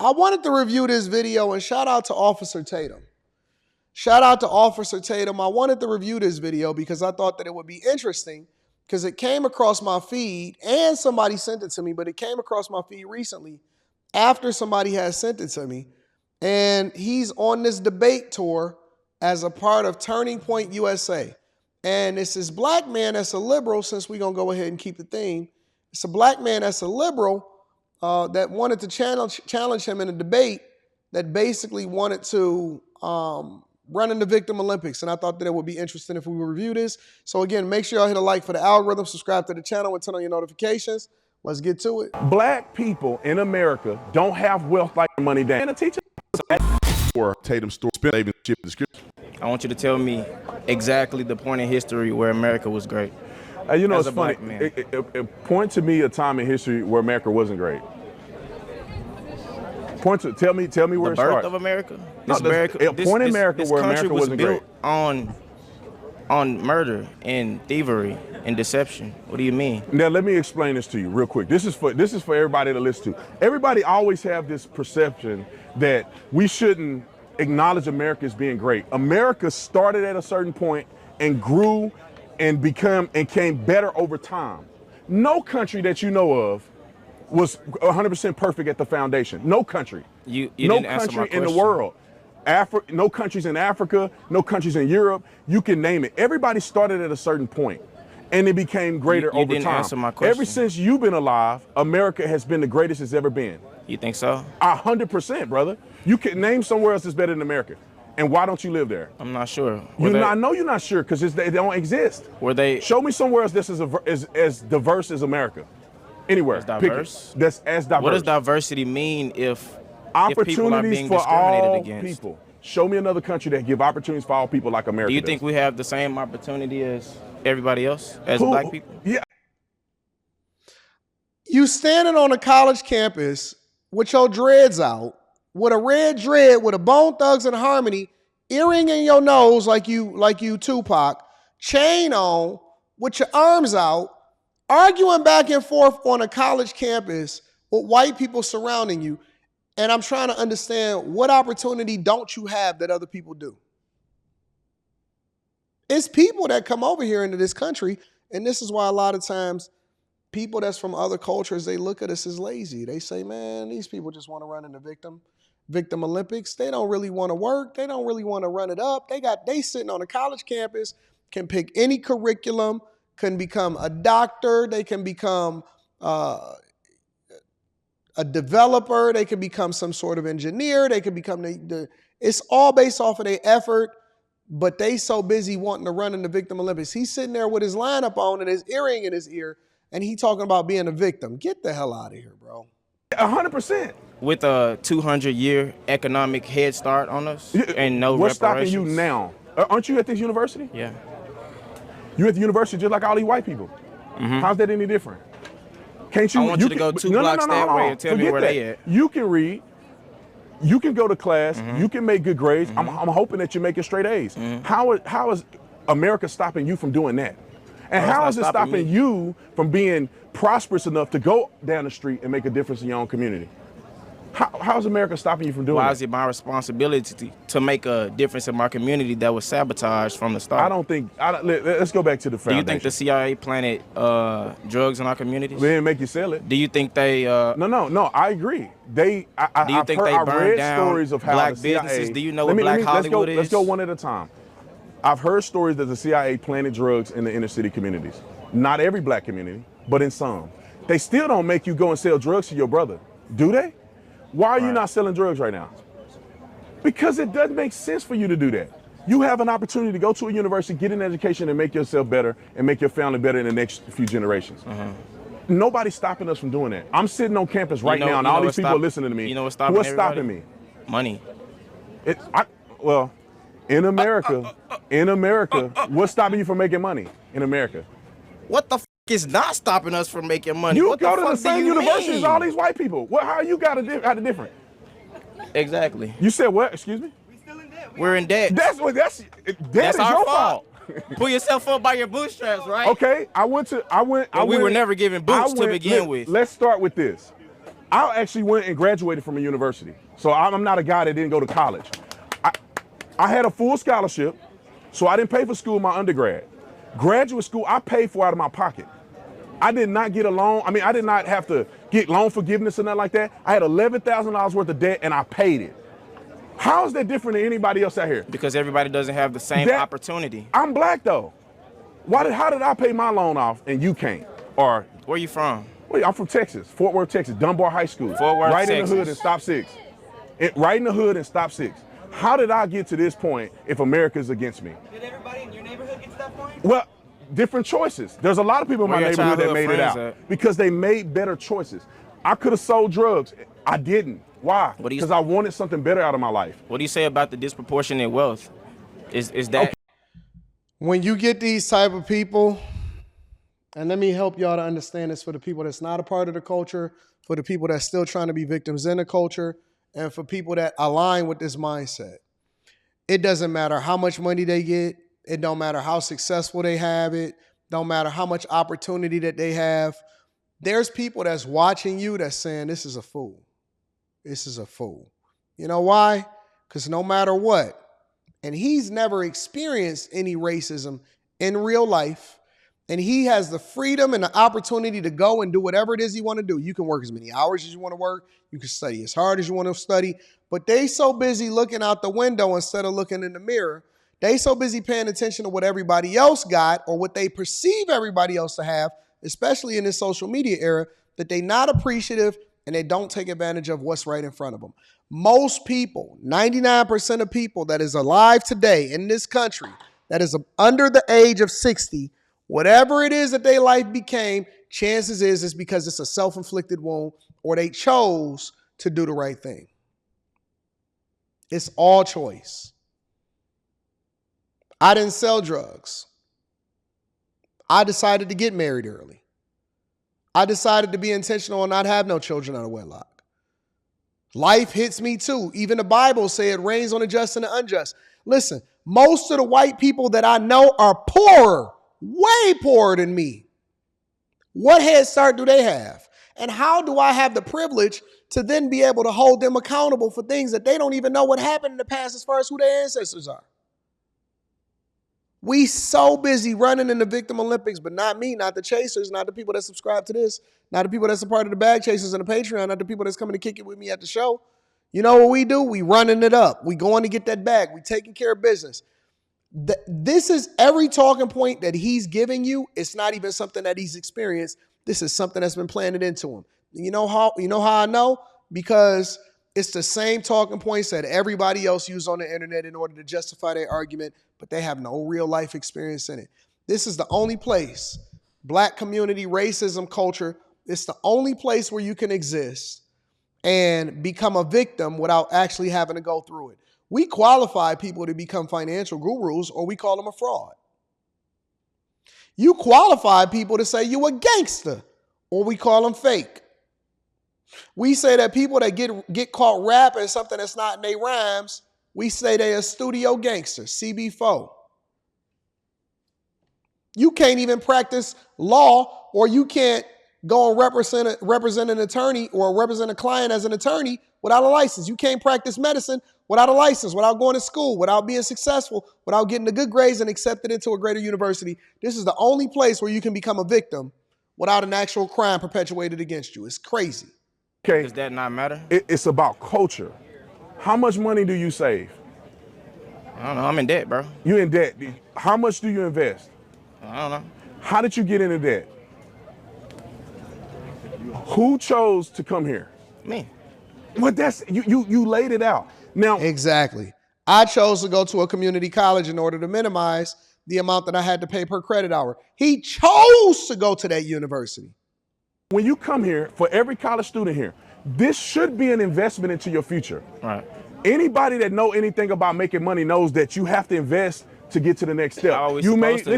I wanted to review this video and shout out to Officer Tatum. Shout out to Officer Tatum. I wanted to review this video because I thought that it would be interesting because it came across my feed and somebody sent it to me, but it came across my feed recently after somebody had sent it to me. And he's on this debate tour as a part of Turning Point USA. And it's this black man that's a liberal, since we're going to go ahead and keep the theme. It's a black man that's a liberal that wanted to challenge him in a debate that basically wanted to run in the Victim Olympics. And I thought that it would be interesting if we would review this. So again, make sure y'all hit a like for the algorithm, subscribe to the channel, and turn on your notifications. Let's get to it. Black people in America don't have wealth like money down. And a teacher for Tatum story description. I want you to tell me exactly the point in history where America was great. You know, As it's a funny. black man. Point to me a time in history where America wasn't great. Tell me where The it birth starts. of America. No, point in America where America was wasn't built great. on murder and thievery and deception. What do you mean? Now let me explain this to you real quick. This is for everybody to listen to. Everybody always have this perception that we shouldn't acknowledge America as being great. America started at a certain point and grew and came better over time. No country that you know of was 100% perfect at the foundation. No country. You no didn't answer my country in the question. world. No countries in Africa, no countries in Europe. You can name it. Everybody started at a certain point, and it became greater You over didn't time. answer my question. Ever since you've been alive, America has been the greatest it's ever been. You think so? 100%, brother. You can name somewhere else that's better than America. And why don't you live there? I'm not sure. I know you're not sure because they don't exist. Were they? Show me somewhere else that's as diverse as America. Anywhere. As diverse? That's as diverse. What does diversity mean if people are Opportunities being for discriminated all against? people. Show me another country that give opportunities for all people like America Do you does. think we have the same opportunity as everybody else, as black people? Yeah. You standing on a college campus with your dreads out, with a red dread, with a Bone Thugs and Harmony, earring in your nose like you Tupac, chain on, with your arms out, arguing back and forth on a college campus with white people surrounding you. And I'm trying to understand, what opportunity don't you have that other people do? It's people that come over here into this country, and this is why a lot of times people that's from other cultures, they look at us as lazy. They say, man, these people just want to run in the Victim Olympics. They don't really want to work. They don't really want to run it up. They sitting on a college campus, can pick any curriculum, can become a doctor. They can become a developer. They can become some sort of engineer. They can become it's all based off of their effort, but they so busy wanting to run in the Victim Olympics. He's sitting there with his lineup on and his earring in his ear, and he talking about being a victim. Get the hell out of here, bro. 100%. With a 200-year economic head start on us and no What's reparations. stopping you now? Aren't you at this university? Yeah. You at the university just like all these white people. Mm-hmm. How's that any different? Can't you? I want you to go two blocks that way and tell me where they at. You can read. You can go to class. Mm-hmm. You can make good grades. Mm-hmm. I'm hoping that you're making straight A's. Mm-hmm. How is America stopping you from doing that? And Well, how it's is not it stopping me. you from being prosperous enough to go down the street and make a difference in your own community? How is America stopping you from doing Why that? is it my responsibility to make a difference in my community that was sabotaged from the start? Let's go back to the Do foundation. you think the CIA planted drugs in our communities? They didn't make you sell it. Do you think they? No. I agree. Do you think they I burned read down stories of how black the CIA, businesses? Do you know what Black Hollywood is? Let's go one at a time. I've heard stories that the CIA planted drugs in the inner city communities. Not every black community, but in some. They still don't make you go and sell drugs to your brother, do they? Why are you not selling drugs right now? Because it doesn't make sense for you to do that. You have an opportunity to go to a university, get an education, and make yourself better and make your family better in the next few generations. Nobody's stopping us from doing that. I'm sitting on campus right now, and all these people are listening to me. You know what's stopping What's everybody? stopping me? Money. In America, what's stopping you from making money in America? What the f is not stopping us from making money? You What go to fuck the do same you university as mean? all these white people. How you got a different? Exactly. You said what? Excuse me? We're in debt. That's That's is our your fault. Pull yourself up by your bootstraps, right? Okay, we were never given boots to begin with. Let's start with this. I actually went and graduated from a university. So I'm not a guy that didn't go to college. I had a full scholarship, so I didn't pay for school in my undergrad. Graduate school, I paid for out of my pocket. I did not get a loan. I mean, I did not have to get loan forgiveness or nothing like that. I had $11,000 worth of debt and I paid it. How is that different than anybody else out here? Because everybody doesn't have the same opportunity. I'm black though. How did I pay my loan off and you can't? Or where you from? Wait, I'm from Texas, Fort Worth, Texas, Dunbar High School. Fort Worth, right Texas. in the hood and stop 6. Right in the hood and stop 6. How did I get to this point if America's against me? Did everybody in your neighborhood get to that point? Well, different choices. There's a lot of people in my neighborhood that made it out because they made better choices. I could have sold drugs. I didn't. Why? Because I wanted something better out of my life. What do you say about the disproportionate wealth? Is that? Okay. When you get these type of people, and let me help y'all to understand this for the people that's not a part of the culture, for the people that's still trying to be victims in the culture, and for people that align with this mindset. It doesn't matter how much money they get. It don't matter how successful they have it. Don't matter how much opportunity that they have. There's people that's watching you that's saying, this is a fool. This is a fool. You know why? Because no matter what, and he's never experienced any racism in real life, and he has the freedom and the opportunity to go and do whatever it is he want to do. You can work as many hours as you want to work. You can study as hard as you want to study. But they so busy looking out the window instead of looking in the mirror. They so busy paying attention to what everybody else got or what they perceive everybody else to have, especially in this social media era, that they not appreciative and they don't take advantage of what's right in front of them. Most people, 99% of people that is alive today in this country, that is under the age of 60, whatever it is that their life became, chances is it's because it's a self-inflicted wound or they chose to do the right thing. It's all choice. I didn't sell drugs. I decided to get married early. I decided to be intentional and not have no children out of wedlock. Life hits me too. Even the Bible said it rains on the just and the unjust. Listen, most of the white people that I know are poorer, way poorer than me. What head start do they have? And how do I have the privilege to then be able to hold them accountable for things that they don't even know what happened in the past as far as who their ancestors are? We so busy running in the victim Olympics, but not me, not the chasers, not the people that subscribe to this, not the people that's a part of the bag chasers and the Patreon, not the people that's coming to kick it with me at the show. You know what we do? We running it up. We going to get that bag. We taking care of business. This is every talking point that he's giving you. It's not even something that he's experienced. This is something that's been planted into him. You know how I know? Because it's the same talking points that everybody else uses on the internet in order to justify their argument, but they have no real life experience in it. This is the only place, black community, racism, culture, it's the only place where you can exist and become a victim without actually having to go through it. We qualify people to become financial gurus, or we call them a fraud. You qualify people to say you a gangster, or we call them fake. We say that people that get caught rapping something that's not in their rhymes, we say they a studio gangster, CB4. You can't even practice law, or you can't go and represent an attorney or represent a client as an attorney without a license. You can't practice medicine without a license, without going to school, without being successful, without getting the good grades and accepted into a greater university. This is the only place where you can become a victim without an actual crime perpetuated against you. It's crazy. Okay. Does that not matter? It's about culture. How much money do you save? I don't know. I'm in debt, bro. You in debt. How much do you invest? I don't know. How did you get into debt? Who chose to come here? Me. Well, that's you laid it out. Now Exactly. I chose to go to a community college in order to minimize the amount that I had to pay per credit hour. He chose to go to that university. when you come here, for every college student here, this should be an investment into your future. Right. Anybody that know anything about making money knows that you have to invest to get to the next step. You may be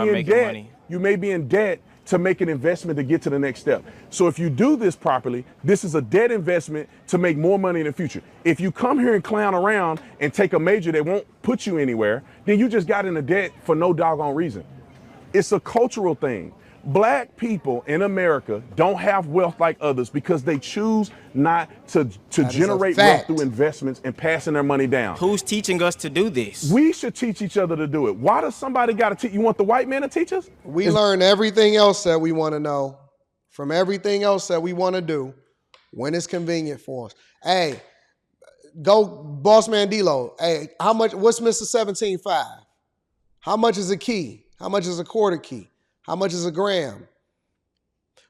in debt. You may be in debt to make an investment to get to the next step. So if you do this properly, this is a debt investment to make more money in the future. If you come here and clown around and take a major that won't put you anywhere, then you just got into debt for no doggone reason. It's a cultural thing. Black people in America don't have wealth like others because they choose not to generate wealth through investments and passing their money down. Who's teaching us to do this? We should teach each other to do it. Why does somebody got to teach? You want the white man to teach us? We learn everything else that we want to know from everything else that we want to do when it's convenient for us. Hey, go Boss Man D-Lo. Hey, what's Mr. 17.5? How much is a key? How much is a quarter key? How much is a gram?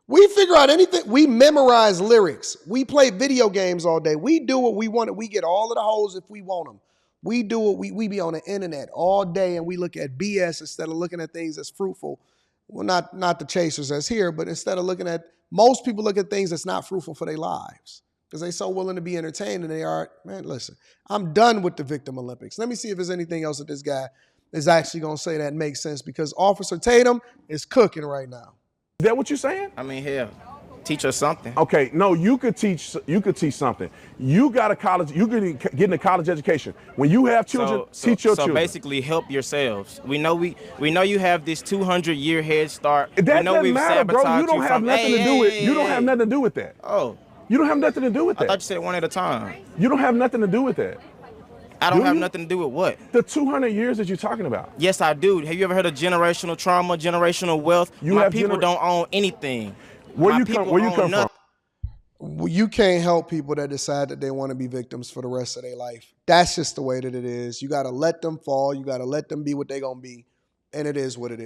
We figure out anything. We memorize lyrics. We play video games all day. We do what we want. We get all of the hoes if we want them. We do what we be on the internet all day and we look at BS instead of looking at things that's fruitful. Well, not the chasers that's here, but instead of looking at, most people look at things that's not fruitful for their lives because they're so willing to be entertained and they are, man, listen, I'm done with the victim Olympics. Let me see if there's anything else that this guy is actually going to say that makes sense because Officer Tatum is cooking right now. Is that what you're saying? I mean, hell, teach us something. Okay, no, you could teach something. You got a college, you could get a college education. When you have children, teach your children. So basically help yourselves. We know you have this 200-year head start. That doesn't matter, bro. You don't have nothing to do with. You don't have nothing to do with that. Oh. You don't have nothing to do with that. I thought you said one at a time. You don't have nothing to do with that. I don't have nothing to do with what? The 200 years that you're talking about. Yes, I do. Have you ever heard of generational trauma, generational wealth? My people don't own anything. Where you come from? Well, you can't help people that decide that they want to be victims for the rest of their life. That's just the way that it is. You got to let them fall. You got to let them be what they're going to be. And it is what it is.